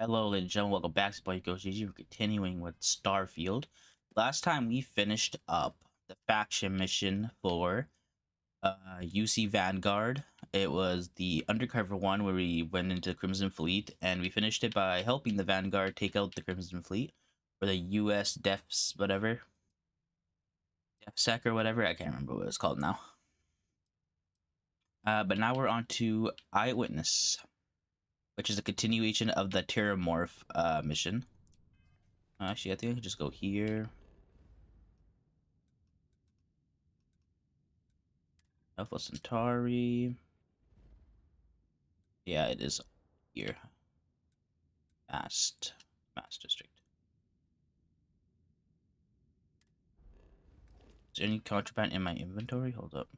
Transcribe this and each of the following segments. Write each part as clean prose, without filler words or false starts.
Hello, ladies and gentlemen. Welcome back to Boy Goes GG. We're continuing with Starfield. Last time we finished up the faction mission for UC Vanguard. It was the undercover one where we went into Crimson Fleet, and we finished it by helping the Vanguard take out the Crimson Fleet, or the US Defs, whatever. DefSec or whatever. I can't remember what it's called now. But now we're on to Eyewitness, which is a continuation of the Terramorph mission. Actually, I think I can just go here. Alpha Centauri. Yeah, it is here. Mass District. Is there any contraband in my inventory? Hold up.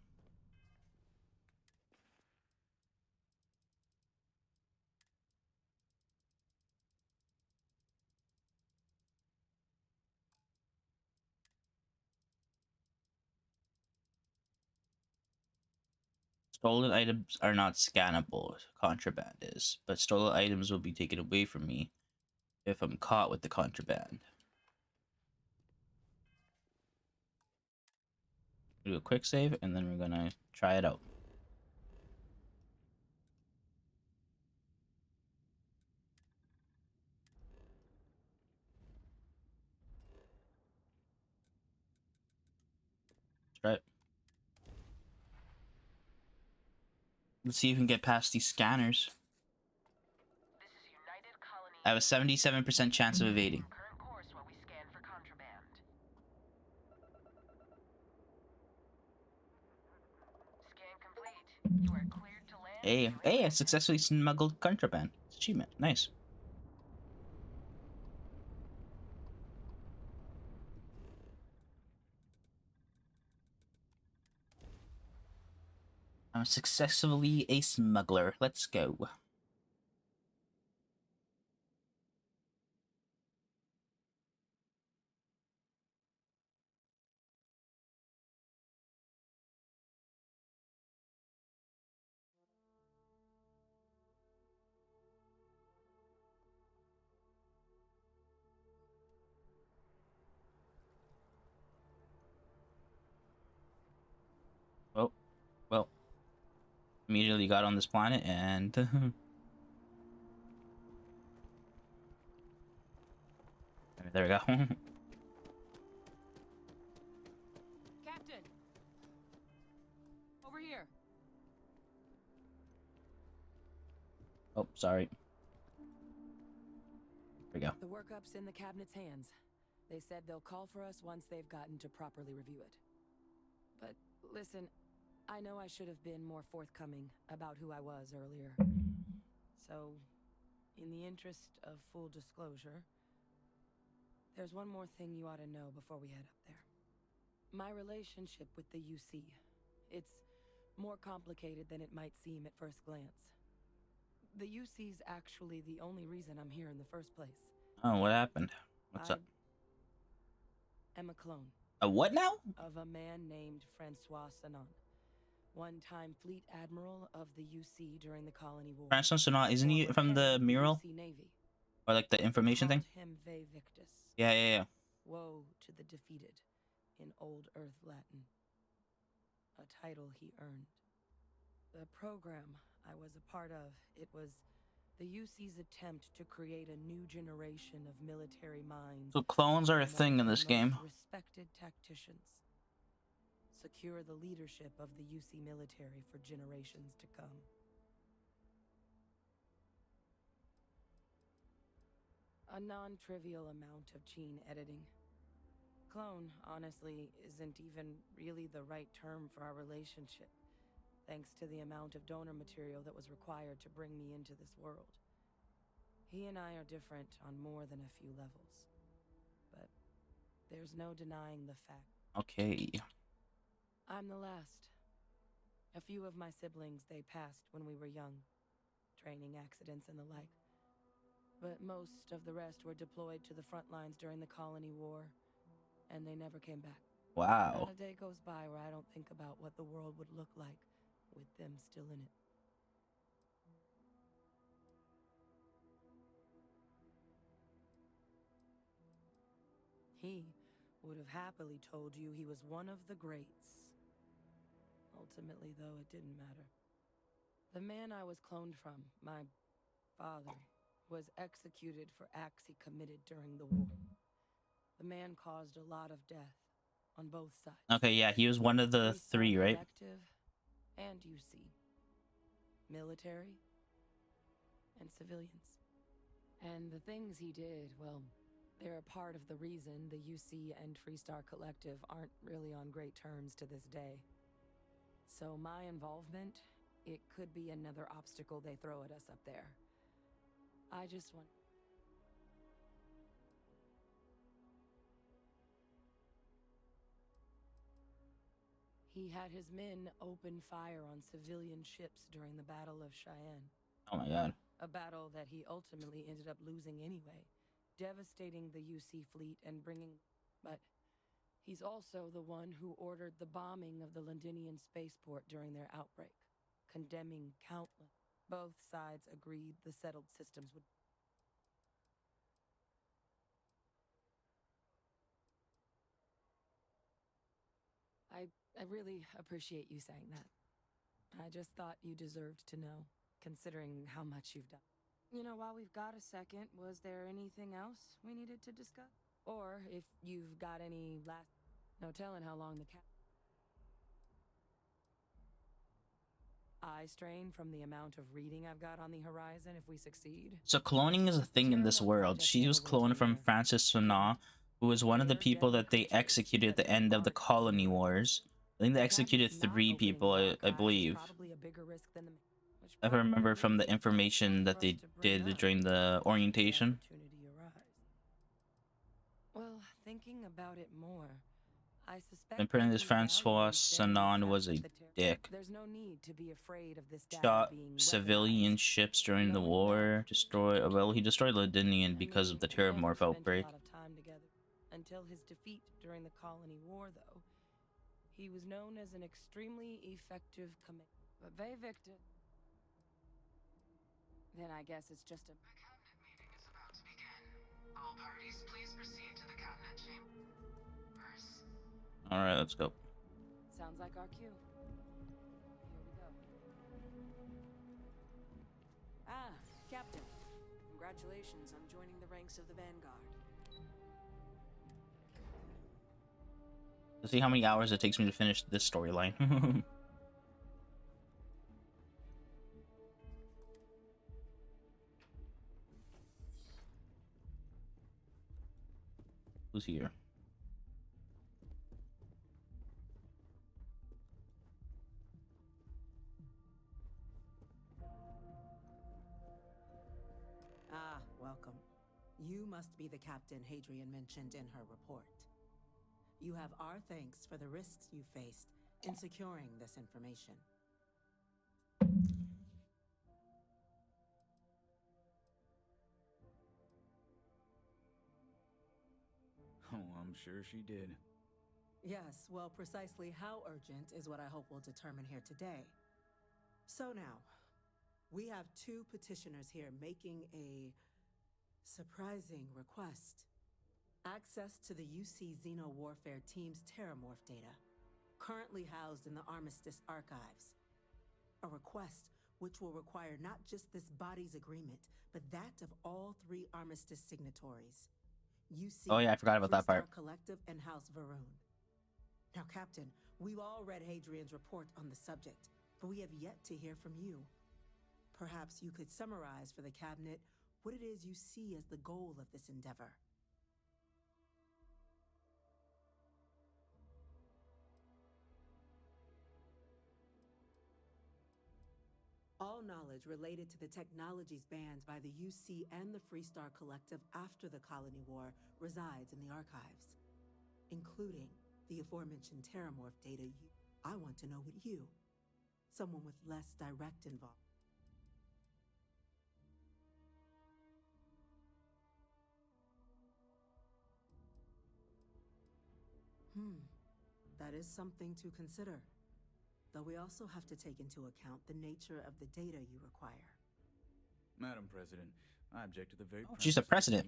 Stolen items are not scannable. Contraband is. But stolen items will be taken away from me if I'm caught with the contraband. Do a quick save and then we're gonna try it out. Let's try it. Let's see if we can get past these scanners. I have a 77% chance of evading. Hey, I successfully smuggled contraband. Achievement. Nice. I'm successfully a smuggler. Let's go. Oh, well. Immediately got on this planet and there we go. Captain, over here. Oh, sorry. There we go. The workup's in the cabinet's hands. They said they'll call for us once they've gotten to properly review it. But listen, I know I should have been more forthcoming about who I was earlier. So, in the interest of full disclosure, there's one more thing you ought to know before we head up there. My relationship with the UC. It's more complicated than it might seem at first glance. The UC's actually the only reason I'm here in the first place. Oh, what happened? What's up? I'm a clone. A what now? Of a man named Francois Sanon, one-time fleet admiral of the UC during the Colony War. Francois Sonat, isn't he from the mural? UC Navy. Or like the information thing? Him Ve Victus. Yeah. Woe to the defeated, in Old Earth Latin. A title he earned. The program I was a part of, it was the UC's attempt to create a new generation of military minds. So clones are a thing in this game. Respected tacticians. Secure the leadership of the UC military for generations to come. A non-trivial amount of gene editing. Clone, honestly, isn't even really the right term for our relationship, thanks to the amount of donor material that was required to bring me into this world. He and I are different on more than a few levels, but there's no denying the fact. Okay. I'm the last. A few of my siblings, they passed when we were young, training accidents and the like. But most of the rest were deployed to the front lines during the Colony War, and they never came back. Wow. Not a day goes by where I don't think about what the world would look like with them still in it. He would have happily told you he was one of the greats. Ultimately, though, it didn't matter. The man I was cloned from, my father, was executed for acts he committed during the war. The man caused a lot of death on both sides. Okay, yeah, he was one of the three, right? Collective and UC. Military and civilians. And the things he did, well, they're a part of the reason the UC and Freestar Collective aren't really on great terms to this day. So my involvement, it could be another obstacle they throw at us up there. I just want... He had his men open fire on civilian ships during the Battle of Cheyenne. Oh my god. A battle that he ultimately ended up losing anyway, devastating the UC fleet and bringing... But he's also the one who ordered the bombing of the Londinian spaceport during their outbreak, condemning countless... Both sides agreed the settled systems would... I really appreciate you saying that. I just thought you deserved to know, considering how much you've done. You know, while we've got a second, was there anything else we needed to discuss? Or if you've got any last... No telling how long the cat... Eye strain from the amount of reading I've got on the horizon if we succeed. So cloning is a thing in this world. She was cloned from Francis Suna, who was one of the people that they executed at the end of the Colony Wars. I think they executed 3 people, I believe. I remember from the information that they did during the orientation. Well, thinking about it more, I suspect And apparently this Francois Sanon was a dick. There's no need to be afraid of this Shot civilian ships during the war. He destroyed Londinian because of the Terramorph outbreak. Until his defeat during the Colony War, though, he was known as an extremely effective commander. But Vey Victor... Then I guess it's just a... The cabinet meeting is about to begin. All parties, please proceed to the cabinet chambers. Alright, let's go. Sounds like our cue. Here we go. Ah, Captain. Congratulations on joining the ranks of the Vanguard. Let's see how many hours it takes me to finish this storyline. Who's here? Ah, welcome. You must be the captain Hadrian mentioned in her report. You have our thanks for the risks you faced in securing this information. Oh, I'm sure she did. Yes, well, precisely how urgent is what I hope we'll determine here today. So now, we have 2 petitioners here making a surprising request. Access to the UC Xeno Warfare Team's Terramorph data, currently housed in the Armistice archives. A request which will require not just this body's agreement, but that of all 3 Armistice signatories. UC, Oh yeah, I forgot about that part. Collective, and House Varun. Now, Captain, we've all read Hadrian's report on the subject, but we have yet to hear from you. Perhaps you could summarize for the Cabinet what it is you see as the goal of this endeavor. All knowledge related to the technologies banned by the UC and the Freestar Collective after the Colony War resides in the archives, including the aforementioned Terramorph data. I want to know what you, someone with less direct involvement. That is something to consider. Though we also have to take into account the nature of the data you require. Madam President, I object to the very... Oh, she's the president.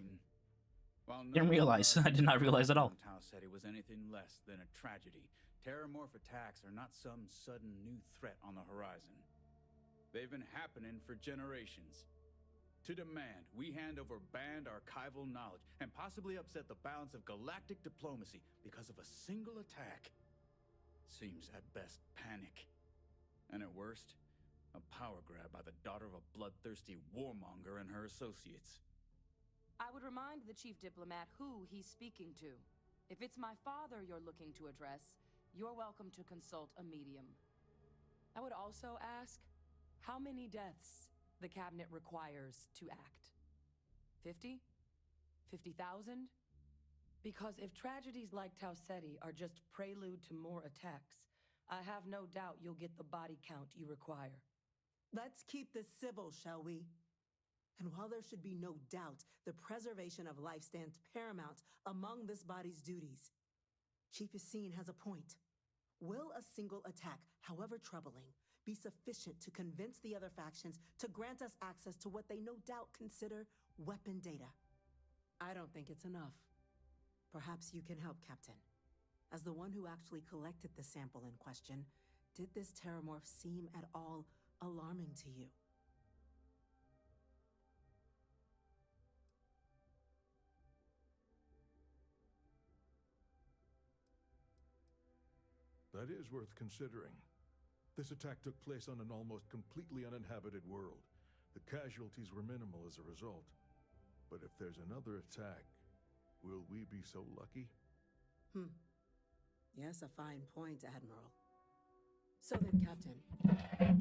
While Didn't realize. I did not realize at all. Tao said it was anything less than a tragedy. Terramorph attacks are not some sudden new threat on the horizon. They've been happening for generations. To demand we hand over banned archival knowledge and possibly upset the balance of galactic diplomacy because of a single attack seems at best panic. And at worst, a power grab by the daughter of a bloodthirsty warmonger and her associates. I would remind the chief diplomat who he's speaking to. If it's my father you're looking to address, you're welcome to consult a medium. I would also ask how many deaths the cabinet requires to act. 50? 50,000? Because if tragedies like Tau Ceti are just prelude to more attacks, I have no doubt you'll get the body count you require. Let's keep this civil, shall we? And while there should be no doubt the preservation of life stands paramount among this body's duties, Chief Yassine has a point. Will a single attack, however troubling, be sufficient to convince the other factions to grant us access to what they no doubt consider weapon data? I don't think it's enough. Perhaps you can help, Captain. As the one who actually collected the sample in question, did this terramorph seem at all alarming to you? That is worth considering. This attack took place on an almost completely uninhabited world. The casualties were minimal as a result. But if there's another attack, will we be so lucky? Yes, a fine point, Admiral. So then, Captain,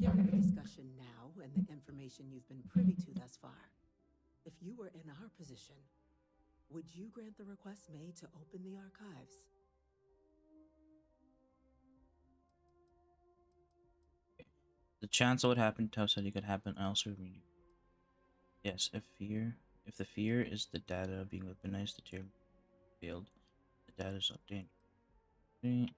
given the discussion now and the information you've been privy to thus far, if you were in our position, would you grant the request made to open the archives? The chance of what happened to us said it could happen elsewhere. Yes, if the fear is the data being weaponized, the term failed. The data is updated.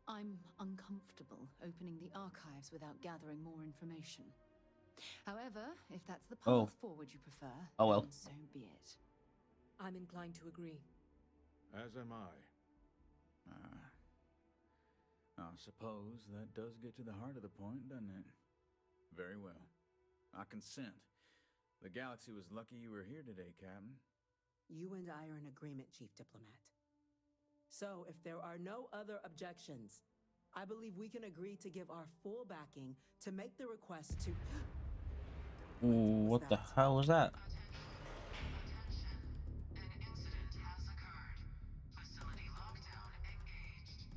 I'm uncomfortable opening the archives without gathering more information. However, if that's the path forward you prefer, Oh well. then so be it. I'm inclined to agree. As am I. I suppose that does get to the heart of the point, doesn't it? Very well. I consent. The galaxy was lucky you were here today, Captain. You and I are in agreement, Chief Diplomat. So, if there are no other objections, I believe we can agree to give our full backing to make the request to... Ooh, what the hell was that? Attention. An incident has occurred. Facility lockdown engaged.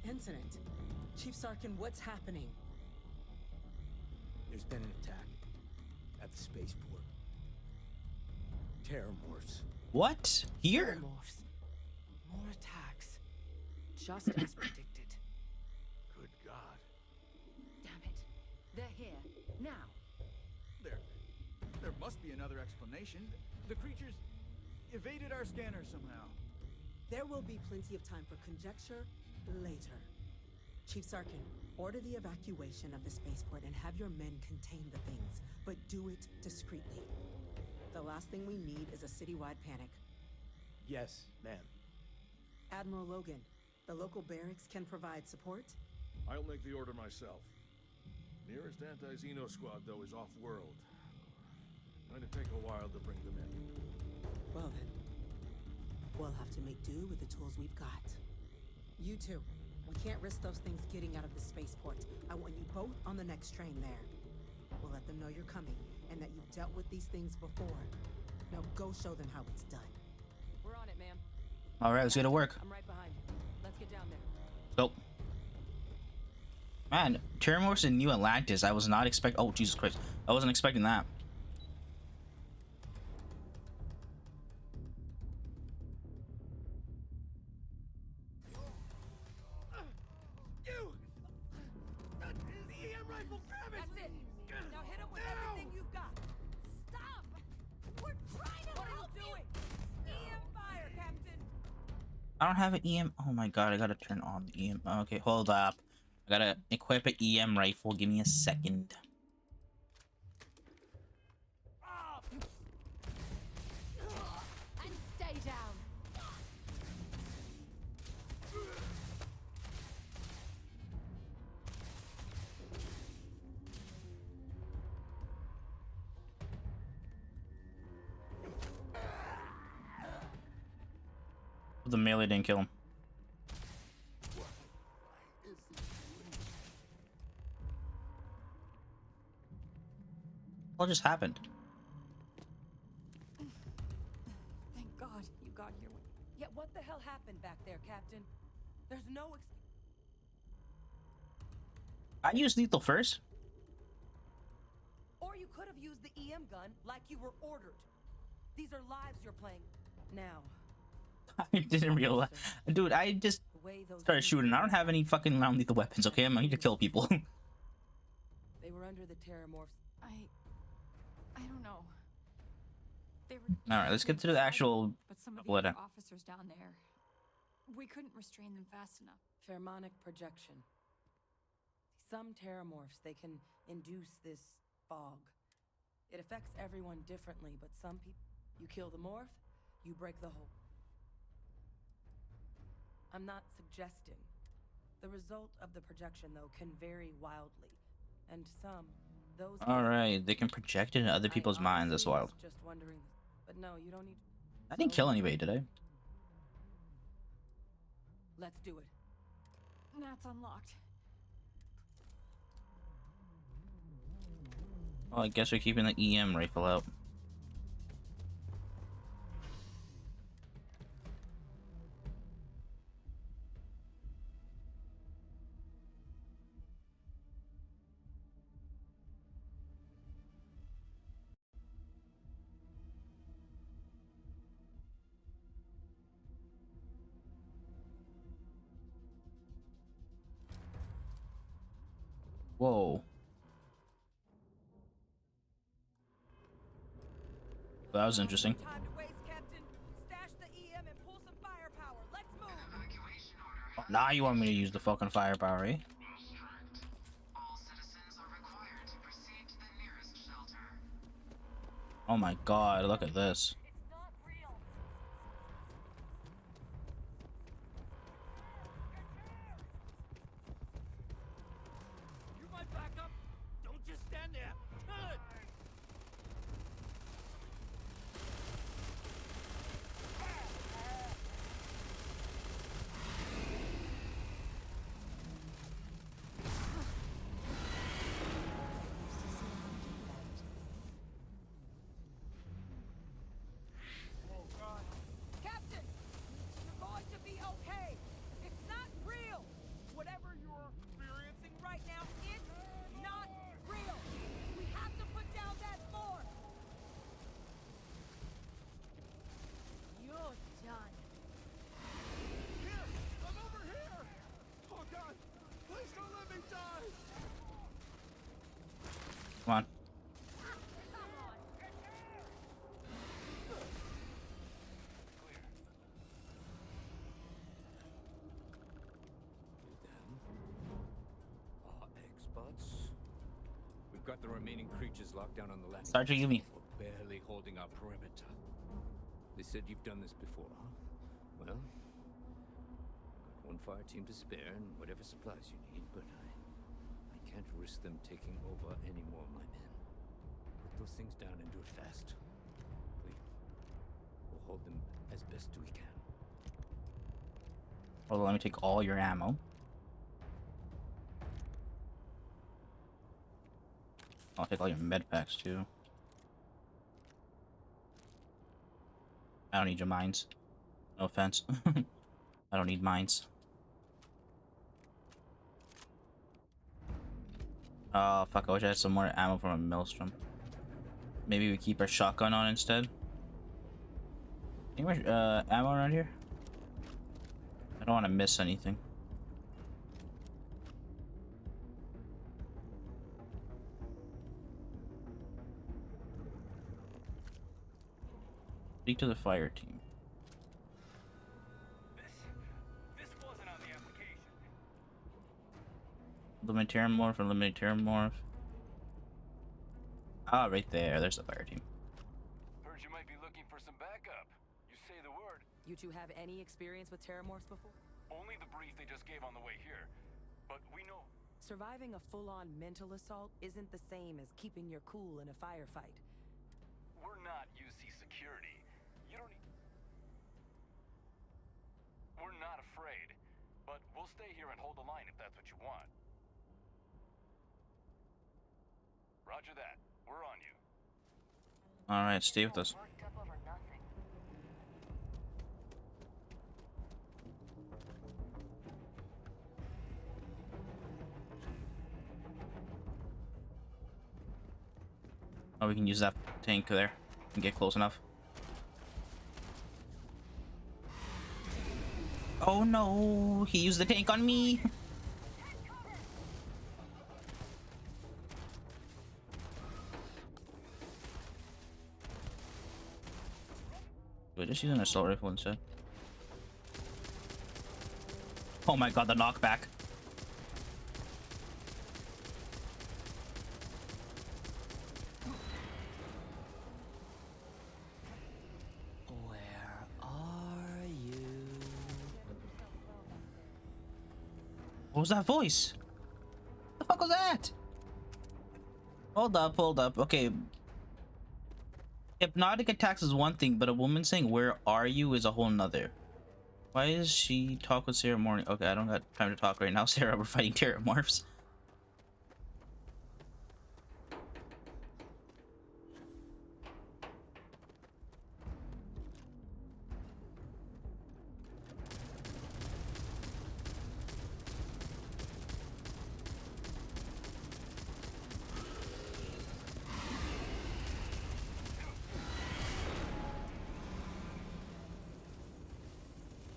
Incident? Chief Sarkin, what's happening? There's been an attack at the spaceport. Terramorphs. What? Here? Terramorphs. More attacks. Just as predicted. Good God. Damn it. They're here. Now. There must be another explanation. The creatures evaded our scanner somehow. There will be plenty of time for conjecture later. Chief Sarkin, order the evacuation of the spaceport and have your men contain the things, but do it discreetly. The last thing we need is a citywide panic. Yes, ma'am. Admiral Logan, the local barracks can provide support? I'll make the order myself. Nearest anti-Xeno squad, though, is off-world. Going to take a while to bring them in. Well then, we'll have to make do with the tools we've got. You two, we can't risk those things getting out of the spaceport. I want you both on the next train there. We'll let them know you're coming and that you've dealt with these things before. Now go show them how it's done. We're on it, ma'am. Alright, let's get to work. I'm right behind you. Let's get down there. Go. Man, Terramorphs in New Atlantis, I was not expecting. Oh, Jesus Christ. I wasn't expecting that. You! That is the EM rifle, grab it! That's it. Now hit him with everything you've got. Stop! We're trying to help you! What are you doing? EM fire, Captain! I don't have an EM. Oh my god, I gotta turn on the EM. Okay, hold up. I gotta equip an EM rifle. Give me a second. And stay down. The melee didn't kill him. What just happened? Thank God you got here. Yeah, what the hell happened back there, Captain? There's no I used lethal first. Or you could have used the EM gun like you were ordered. These are lives you're playing now. I didn't realize. Dude, I just The way those started people shooting. I don't have any fucking non-lethal weapons, okay? I'm here to kill people. They were under the terramorphs. I don't know. They were Alright, let's get to the actual but some of the letter. other officers down there. We couldn't restrain them fast enough. Pheromonic projection. Some terramorphs, they can induce this fog. It affects everyone differently, but some people... You kill the morph, you break the whole... I'm not suggesting. The result of the projection, though, can vary wildly. And some, those... Alright, they can project it in other people's minds. That's honestly wild. was just wondering, but no, you don't need... I didn't kill anybody, did I? Let's do it. That's unlocked. Well, I guess we're keeping the EM rifle out. Whoa. That was interesting. Time to waste, Captain. Stash the EM and pull some firepower. Let's move. Evacuation order. Oh, now you want me to use the fucking firepower, eh? Strict. All citizens are required to proceed to the nearest shelter. Oh my god, look at this. It's not real. You might back up. Don't just stand there. Good. Captain, you're going to be okay. It's not real. Whatever you're experiencing right now, it's not real. We have to put down that force. You're done. Here, I'm over here. Oh God, please don't let me die. Come on. Experts. We've got the remaining creatures locked down on the landing. Sergeant, give me. We're barely holding our perimeter. They said you've done this before, huh? Well, got one fire team to spare and whatever supplies you need, but I can't risk them taking over any more of my men. Put those things down and do it fast. We'll hold them as best we can. Well, let me take all your ammo. I'll take all your med packs too. I don't need your mines. No offense. I don't need mines. Oh fuck, I wish I had some more ammo from a maelstrom. Maybe we keep our shotgun on instead. Any more ammo around here? I don't want to miss anything. Speak to the fire team. This wasn't on the application. Eliminate Terramorph, eliminate Terramorph. Ah, right there. There's the fire team. Heard you might be looking for some backup. You say the word. You two have any experience with Terramorphs before? Only the brief they just gave on the way here. But we know. Surviving a full-on mental assault isn't the same as keeping your cool in a firefight. We're not UC security. You don't need... We're not afraid. But we'll stay here and hold the line if that's what you want. Roger that. We're on you. Alright, stay with us. Worked up over nothing. Oh, we can use that tank there and get close enough. Oh no, he used the tank on me. We're just using an assault rifle instead. Oh my god, the knockback. Where are you? What was that voice? What the fuck was that? Hold up. Okay. Hypnotic attacks is one thing, but a woman saying "Where are you" is a whole nother. Why is she talk with Sarah Morning? Okay, I don't got time to talk right now, Sarah. We're fighting Terramorphs.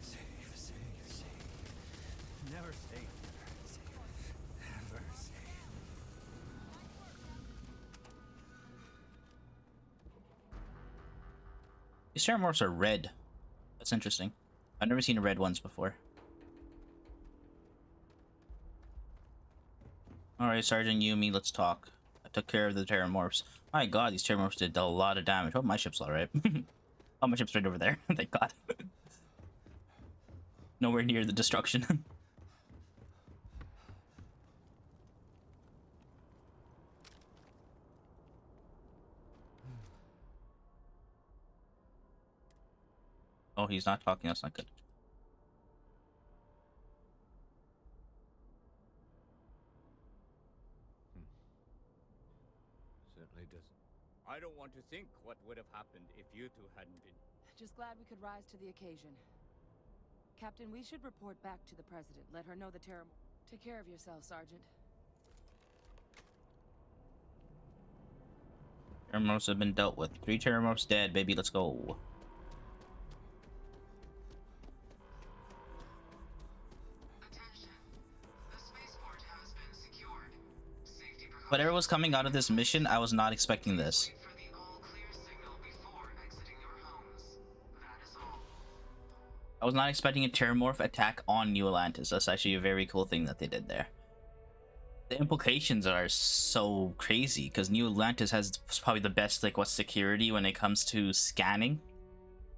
Safe. Never safe. Never safe. These Terramorphs are red. That's interesting. I've never seen red ones before. Alright, Sergeant Yumi, let's talk. I took care of the Terramorphs. My god, these Terramorphs did a lot of damage. Hope my ship's alright. Oh, my ship's right over there. Thank god. Nowhere near the destruction. Oh, he's not talking. That's not good. Certainly doesn't. I don't want to think what would have happened if you two hadn't been. Just glad we could rise to the occasion. Captain, we should report back to the President. Let her know the terrible... Take care of yourself, Sergeant. Terramorphs have been dealt with. 3 Terramorphs dead, baby. Let's go. Attention. The spaceport has been secured. Safety precautions. Whatever was coming out of this mission, I was not expecting this. Wait for the all-clear signal before exiting your homes. That is all. I was not expecting a Terramorph attack on New Atlantis. That's actually a very cool thing that they did there. The implications are so crazy because New Atlantis has probably the best security when it comes to scanning.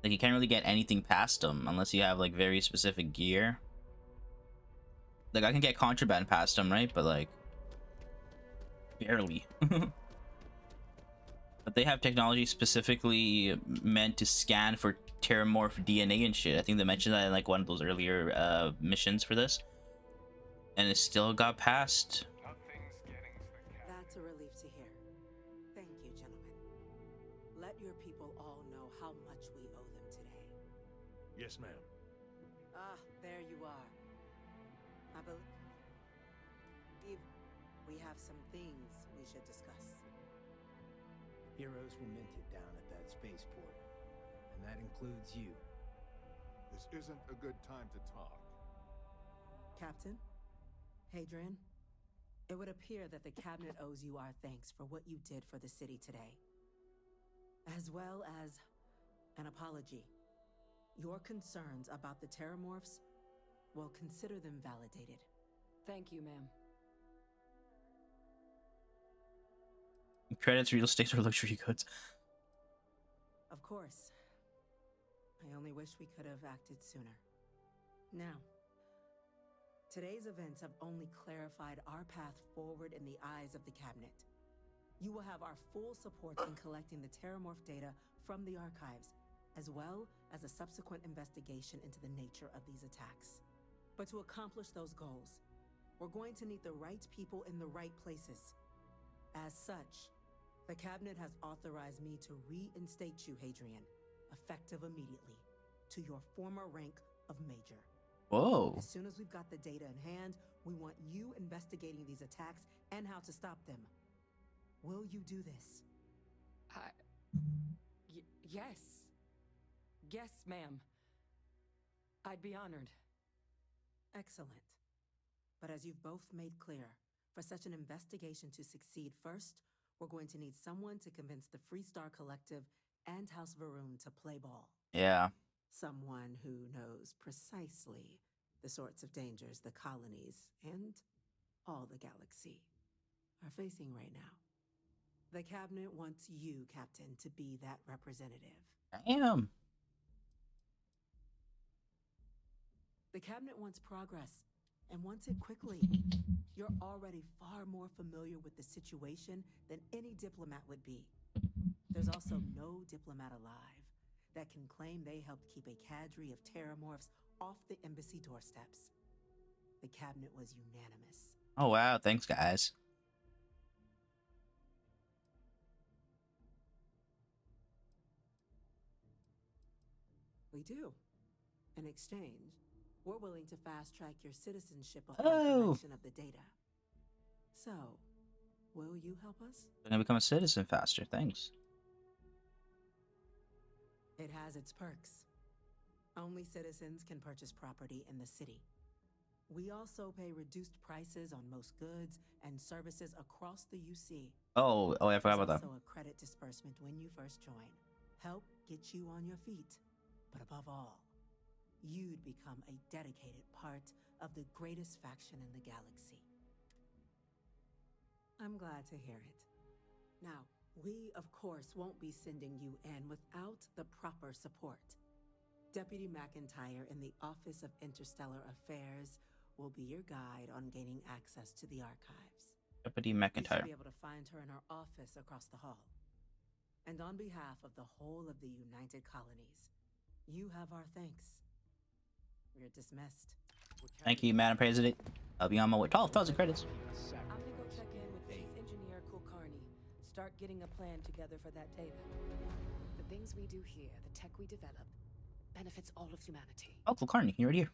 Like you can't really get anything past them unless you have like very specific gear. Like I can get contraband past them, right? But like barely. But they have technology specifically meant to scan for Terramorph DNA and shit. I think they mentioned that in like one of those earlier missions for this. And it still got past. Nothing's getting to the cat. That's a relief to hear. Thank you, gentlemen. Let your people all know how much we owe them today. Yes, ma'am. Ah, there you are. I believe we have some things we should discuss. Heroes were minted down at that spaceport, and that includes you. This isn't a good time to talk. Captain, Hadrian, it would appear that the cabinet owes you our thanks for what you did for the city today, as well as an apology. Your concerns about the Terramorphs, well, consider them validated. Thank you, ma'am. Credits, real estate, or luxury goods. Of course. I only wish we could have acted sooner. Now, today's events have only clarified our path forward in the eyes of the Cabinet. You will have our full support in collecting the Terramorph data from the archives, as well as a subsequent investigation into the nature of these attacks. But to accomplish those goals, we're going to need the right people in the right places. As such, the Cabinet has authorized me to reinstate you, Hadrian, effective immediately, to your former rank of Major. Whoa. As soon as we've got the data in hand, we want you investigating these attacks and how to stop them. Will you do this? Yes. Yes, ma'am. I'd be honored. Excellent. But as you've both made clear, for such an investigation to succeed first, we're going to need someone to convince the Freestar Collective and House Varun to play ball. Yeah. Someone who knows precisely the sorts of dangers the colonies and all the galaxy are facing right now. The Cabinet wants you, Captain, to be that representative. Damn. The Cabinet wants progress, and wants it quickly. You're already far more familiar with the situation than any diplomat would be. There's also no diplomat alive that can claim they helped keep a cadre of terramorphs off the embassy doorsteps. The Cabinet was unanimous. Oh, wow. Thanks, guys. We do. In exchange, we're willing to fast-track your citizenship upon collection of the data. So, will you help us? I'm gonna become a citizen faster. Thanks. It has its perks. Only citizens can purchase property in the city. We also pay reduced prices on most goods and services across the UC. Oh, I forgot about that. There's also a credit disbursement when you first join. Help get you on your feet. But above all, you'd become a dedicated part of the greatest faction in the galaxy. I'm glad to hear it. Now, we, of course, won't be sending you in without the proper support. Deputy McIntyre in the Office of Interstellar Affairs will be your guide on gaining access to the archives. Deputy You McIntyre. should be able to find her in her office across the hall. And on behalf of the whole of the United Colonies, you have our thanks. You're dismissed. Thank you, Madam President. I'll be on my way. 12,000 credits. I'm gonna go check in with Chief Engineer Kulkarni. Start getting a plan together for that data. The things we do here, the tech we develop, benefits all of humanity. Oh, Kulkarni, you're right here.